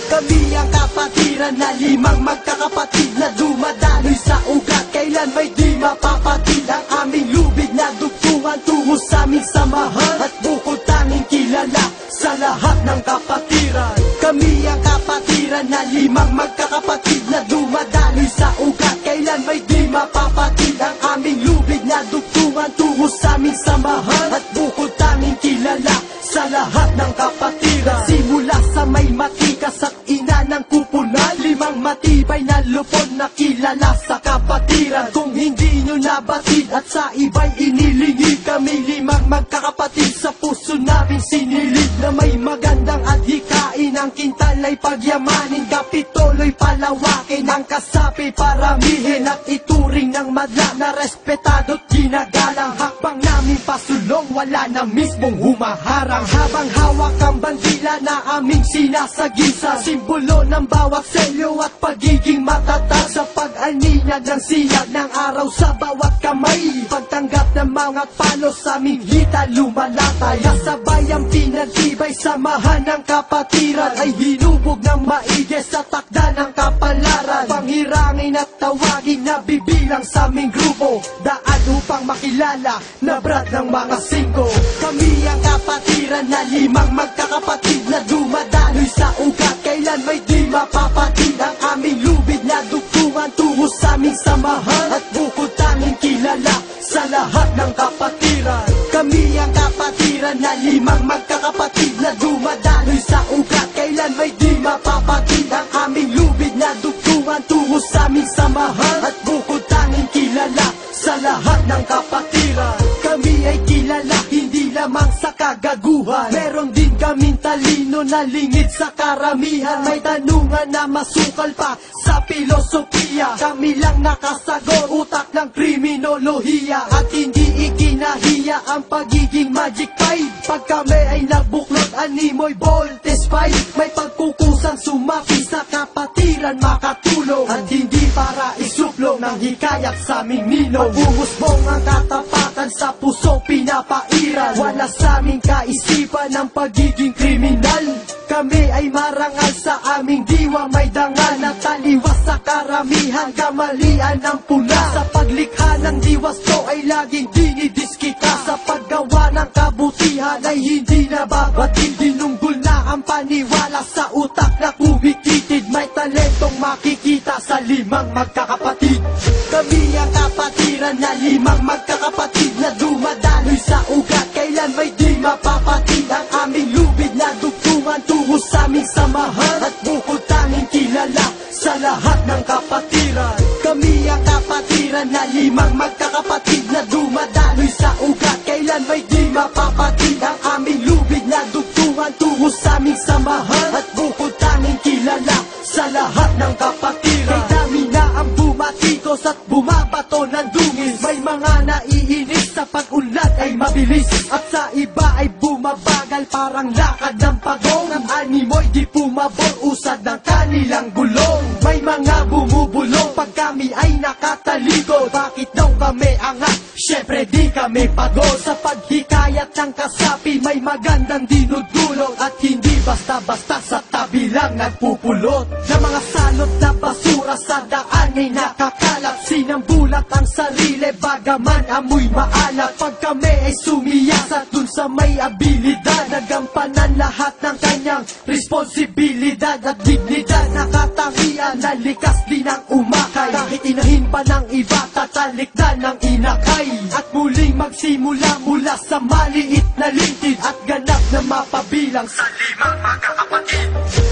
Kami ang kapatiran na limang magkakapatid na dumadaloy sa ugat. Kailan may di mapapatid ang aming lubid na dugtungan tungo sa aming samahan at bukod tanging kilala sa lahat ng kapatiran. Kami ang kapatiran na limang magkakapatid na dumadaloy sa ugat. Kailan may di mapapatid ang aming lubid na dugtungan tungo sa aming samahan at bukod tanging kilala sa lahat ng kapatiran. Simula sa may matikas at ina ng kupunan, limang matibay na lupon na kilala sa kapatiran. Kung hindi nyo nabatid at sa iba'y inilingid, kami limang magkakapatid sa puso namin sinilid. Na may magandang adhikain, ang kintal ay pagyamanin, kapitulo'y palawakin, ang kasapi paramihin at ituring ng madla na respetado't ginagalang. Hakbang namin pasulong, wala na mismong humaharang. Habang hawak ang bandila na aming sinasagisa, simbolo ng bawat selyo at pagiging matatag sa pag-aninag ng sinag ng araw sa bawat kamay. Pagtanggap ng mga palos sa aming hita lumalatay, kasabay ang pinagtibay samahan ng kapatiran ay hinubog ng maigi sa takda ng kapalaran. Panghirangin at tawagin na bibilang sa aming grupo, daan upang makilala na brad ng mga singko. Kami ang kapatiran na limang magkakapatid na dumadaloy sa ugat. Kailan may di mapapatid ang aming lubid na dugtungan tungo sa aming samahan at bukod tanging kilala sa lahat ng kapatiran. Kami ang kapatiran na limang magkakapatid na dumadaloy sa ugat. Kailan may di mapapatid ang aming lubid na dugtungan tungo sa aming samahan at bukod tanging kilala sa lahat ng kapatiran. Kami ay kilala hindi lamang sa kagaguhan, meron din kaming talino na lingid sa karamihan. May tanungan na masukal pa sa filosofiya, kami lang nakasagot, utak ng kriminolohiya. At hindi ikinahiya ang pagiging magic five. Pag kami ay nabuklod, animoy voltage five. May pagkukusang sumapi sa kapatiran makatulong, at hindi para isuplong ng hikayat sa aming ninong. Umusbong ang katapatan sa puso pinapairal, wala sa aming kaisipan ang pagiging kriminal. Kami ay marangal sa aming diwa, may dangal na taliwas sa karamihan, kamalian ng pula. Sa paglikha ng diwas to ay laging dinidiskita, sa paggawa ng kabutihan ay hindi nababatid. Dinunggol na ang paniwala sa utak na kumikitid, may talentong makikita sa limang magkakapatid. Kami ang kapatiran na limang magkakapatid na dumadaloy sa ugat. Kailan may di mapapatid ang aming lubid na dugtungan tungo sa aming samahan at bukod tanging kilala sa lahat ng kapatiran. Kami ang kapatiran na limang magkakapatid na dumadaloy sa ugat. Kailan may di mapapatid ang aming lubid na dugtungan tungo sa aming samahan at bukod tanging kilala sa lahat ng kapatiran. Kay dami na ang bumatikos at bumabato ng dungis, may mga naiinis sa pag-unlad ay mabilis, at sa iba ay bumabagal parang lakad ng pagong. Ang animoy di pumabor, usad ng kanilang gulong. May mga bumubulong pag kami ay nakatalikod. Bakit daw kami angat? Syempre di kami pagod. Sa paghikayat ng kasapi may magandang dinudulot, at hindi basta-basta sa tabi lang nagpupulot ng mga salot na basura sa daan ay nakakalat. Sinambulat ang sarili bagaman amoy maalat. Pag kami ay sumiyasat dun sa may abilidad, nagampanan lahat ng kanyang responsibilidad at dignidad. Nakatangian na likas din ang umakay, kahit inahin pa ng iba tatalikdan ng inakay. At muling magsimula mula sa maliit na lintid, at ganap na mapabilang sa limang magkakapatid.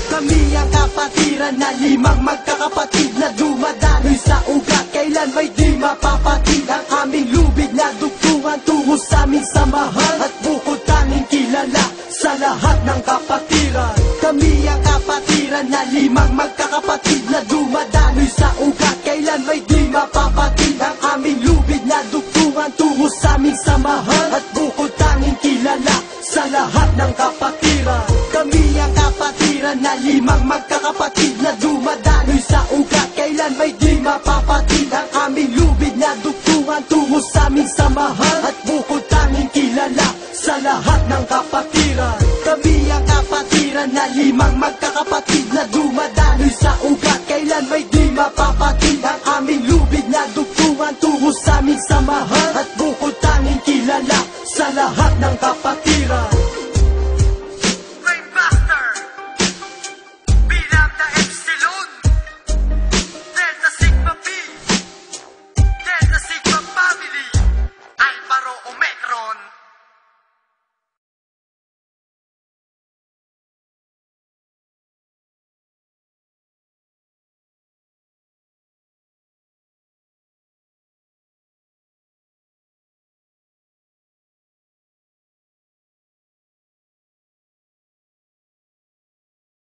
Kami ang kapatiran na limang magkakapatid na dumadaloy sa ugat. Kailan may di mapapatid ang aming lubid na dugtungan tungo sa aming samahan at bukod tanging kilala sa lahat ng kapatiran. Kami ang kapatiran na limang magkakapatid na dumadaloy sa ugat. Kailan may di mapapatid ang aming lubid na dugtungan tungo sa aming samahan at bukod tanging kilala sa lahat ng kapatiran. Kami ang kapatiran na limang magkakapatid na dumadaloy sa ugat. Kailan may di mapapatid ang aming lubid na dugtungan tungo sa aming samahan